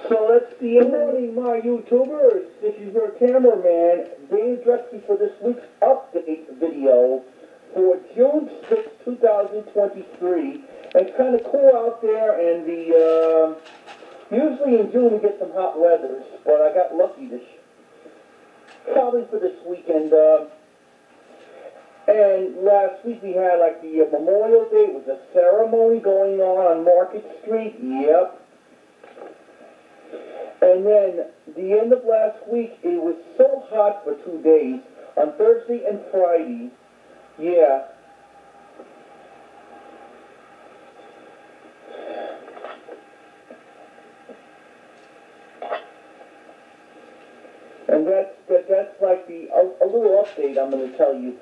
So that's the end. Good morning, my YouTubers. This is your cameraman, Dave Drexler, for this week's update video for June.This, 2023. And it's kind of cool out there, and usually in June we get some hot weather, but I got lucky probably for this weekend. And last week we had like the Memorial Day with a ceremony going on Market Street. Yep. And then the end of last week, it was so hot for 2 days, on Thursday and Friday. Yeah. And that's like a little update I'm going to tell you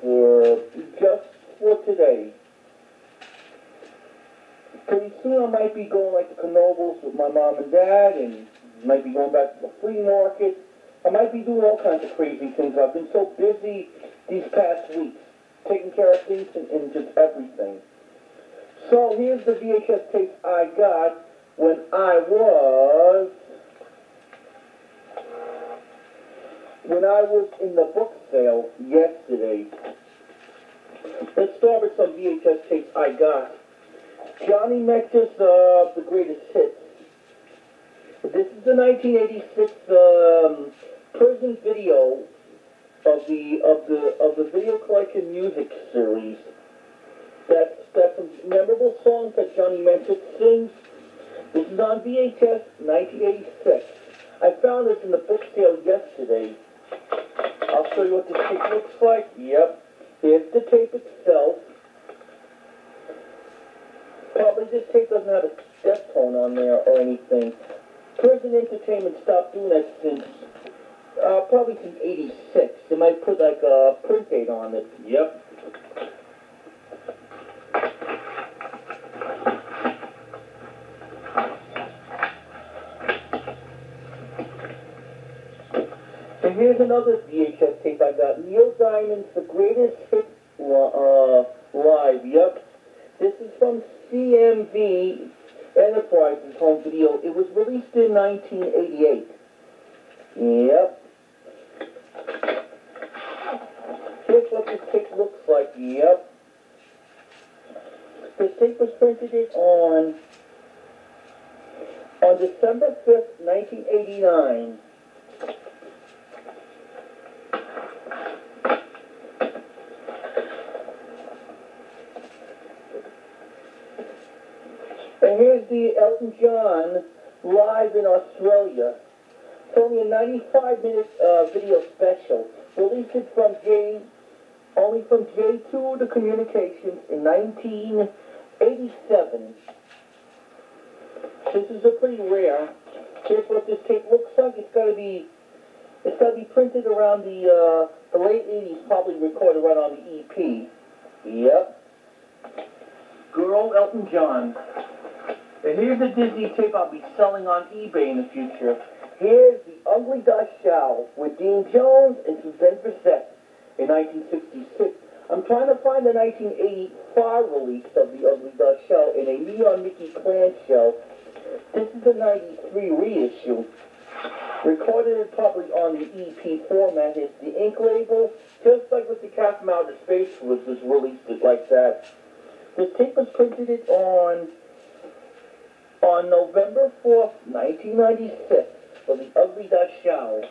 just for today. Pretty soon I might be going like to Knoebels with my mom and dad, and might be going back to the flea market. I might be doing all kinds of crazy things. I've been so busy these past weeks, taking care of things and just everything. So here's the VHS tapes I got when I was in the book sale yesterday. Let's start with some VHS tapes I got. Johnny Mech's The Greatest Hits. This is the 1986 prison video of the video collection music series. That's some memorable songs that Johnny Mech sings. This is on VHS, 1986. I found this in the book sale yesterday. I'll show you what this tape looks like. Yep. Here's the tape itself. Probably this tape doesn't have a step tone on there or anything. Prison Entertainment stopped doing that since, probably since 86. They might put like a print date on it. Yep. And here's another VHS tape I got. Neil Diamond's The Greatest Hits Live. Yep. This is from CMV Enterprises home video. It was released in 1988. Yep. Here's what this tape looks like. Yep. This tape was printed on December 5th, 1989. And here's the Elton John live in Australia. It's only a 95-minute video special. Released it only from J2 The Communications in 1987. This is a pretty rare. Here's what this tape looks like. It's got to be printed around the late 80s, probably recorded right on the EP. Yep. Good old Elton John. And here's a Disney tape I'll be selling on eBay in the future. Here's The Ugly Duckling with Dean Jones and Suzanne Bissett in 1966. I'm trying to find the 1985 release of The Ugly Duckling in a Neon Mickey clamshell. This is a 93 reissue. Recorded it probably on the EP format. It's the ink label, just like with the Cat from Outer Space was released it like that. This tape was printed on November 4th, 1996, for The Ugly Duckling.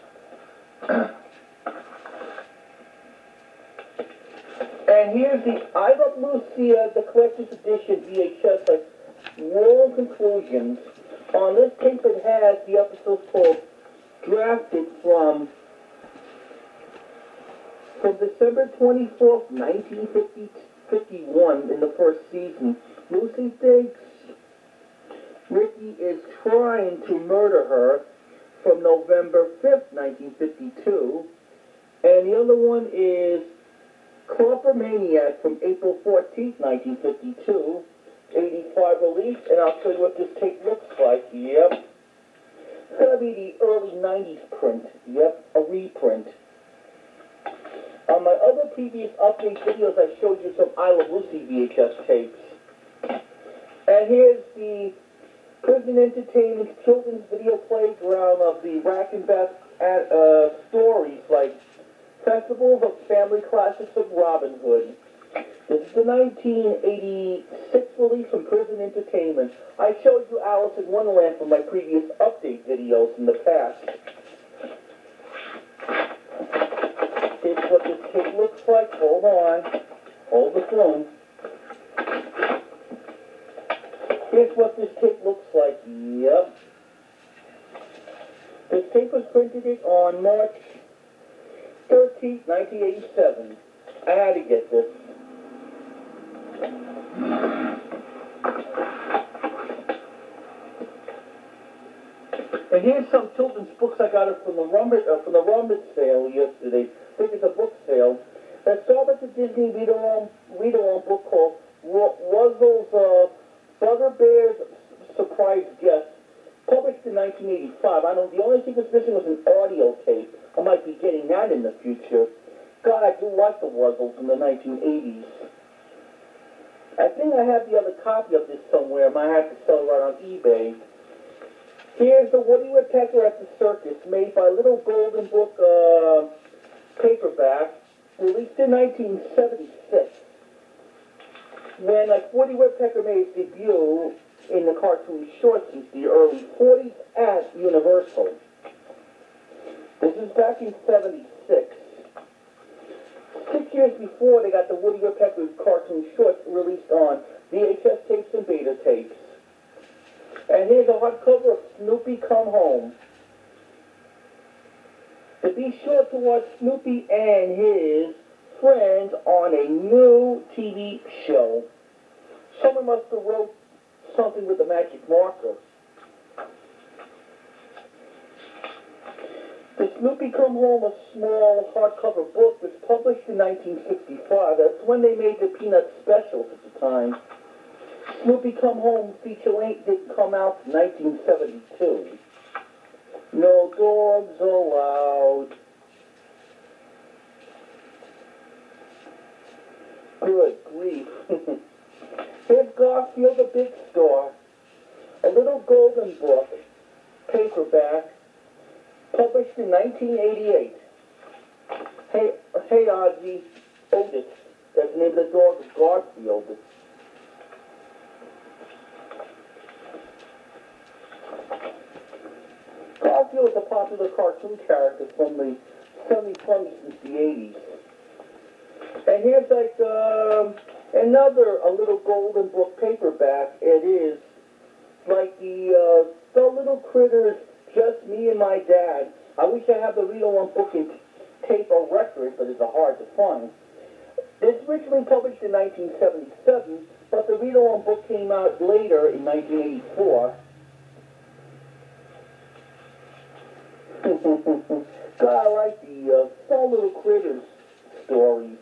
And here's the I Love Lucy, the collector's edition VHS, like long conclusions. On this tape it has the episodes called Drafted from December 24th, 1951 in the first season. Lucy thinks Ricky is trying to murder her from November 5th, 1952. And the other one is Copper Maniac from April 14th, 1952. 85 release, and I'll show you what this tape looks like. Yep. It's going to be the early 90s print. Yep, a reprint. On my other previous update videos, I showed you some I Love Lucy VHS tapes. And here's the Prison Entertainment's children's video playground of the rack and back stories like Festivals of Family Classics of Robin Hood. This is the 1986 release from Prison Entertainment. I showed you Alice in Wonderland from my previous update videos in the past. Here's what this tape looks like. Hold on. Hold the phone. Here's what this tape looks like. Yep. This tape was printed on March 13th, 1987. I had to get this. And here's some children's books I got it from the rummage sale yesterday. I think it's a book sale. I saw at the Disney read-along book called Wuzzle's Brother Bear's Surprise Guest, published in 1985. I know the only thing that's missing was an audio tape. I might be getting that in the future. God, I do like the Wuzzles from the 1980s. I think I have the other copy of this somewhere. I might have to sell it right on eBay. Here's the Woody Woodpecker at the Circus, made by Little Golden Book paperback, released in 1976. When Woody Woodpecker made his debut in the cartoon shorts since the early 40s at Universal. This is back in 76. 6 years before, they got the Woody Woodpecker cartoon shorts released on VHS tapes and beta tapes. And here's a hardcover of Snoopy Come Home. To be sure to watch Snoopy and his friends on a new TV show. Someone must have wrote something with a magic marker. The Snoopy Come Home, a small hardcover book, was published in 1965. That's when they made the Peanut specials at the time. Snoopy Come Home feature-length didn't come out in 1972. No dogs allowed. Good grief. Here's Garfield, the Big Star. A Little Golden Book, paperback, published in 1988. Hey, Ozzy, Otis. That's the name of the dog, is Garfield. Garfield is a popular cartoon character from the 70s since the 80s. And here's another A Little Golden Book paperback. It is like the Little Critters, Just Me and My Dad. I wish I had the read-along book in tape or record, but it's hard to find. This was originally published in 1977, but the read-along book came out later in 1984. God, I like the Fun Little Critters stories.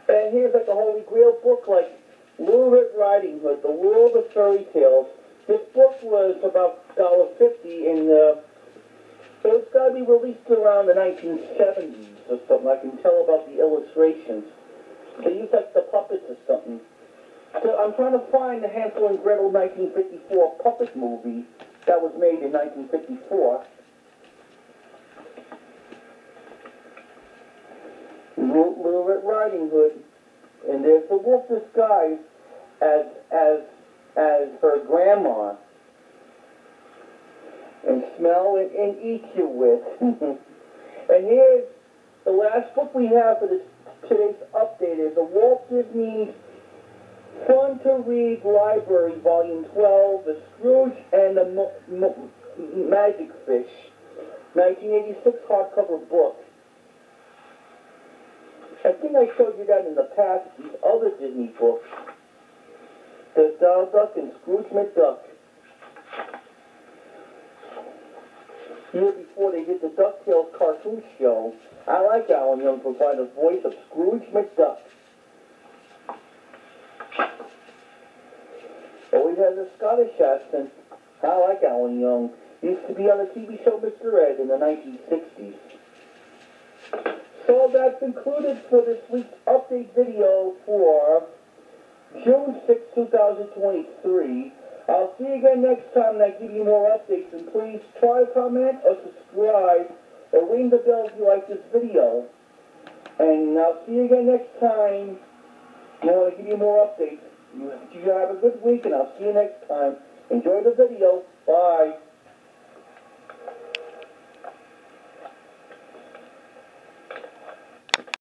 And here's a Holy Grail book like Little Red Riding Hood, The World of Fairy Tales. This book was about $1.50, and it's got to be released around the 1970s or something. I can tell about the illustrations. They use the puppets or something. So I'm trying to find the Hansel and Gretel 1954 puppet movie that was made in 1954. Little Red Riding Hood, and there's the wolf disguised as her grandma, and smell and eat you with. And here's the last book we have for today's update is the Walt Disney Fun to Read Library, Volume 12, The Scrooge and the Magic Fish, 1986 hardcover book. I think I showed you that in the past, these other Disney books. There's Donald Duck and Scrooge McDuck. Year before they did the DuckTales cartoon show, I like Alan Young providing the voice of Scrooge McDuck. Always has a Scottish accent. I like Alan Young. He used to be on the TV show Mr. Ed in the 1960s. So that's included for this week's update video for June 6, 2023. I'll see you again next time and I give you more updates. And please try to comment or subscribe or ring the bell if you like this video. And I'll see you again next time. I want to give you more updates. You have a good week and I'll see you next time. Enjoy the video. Bye.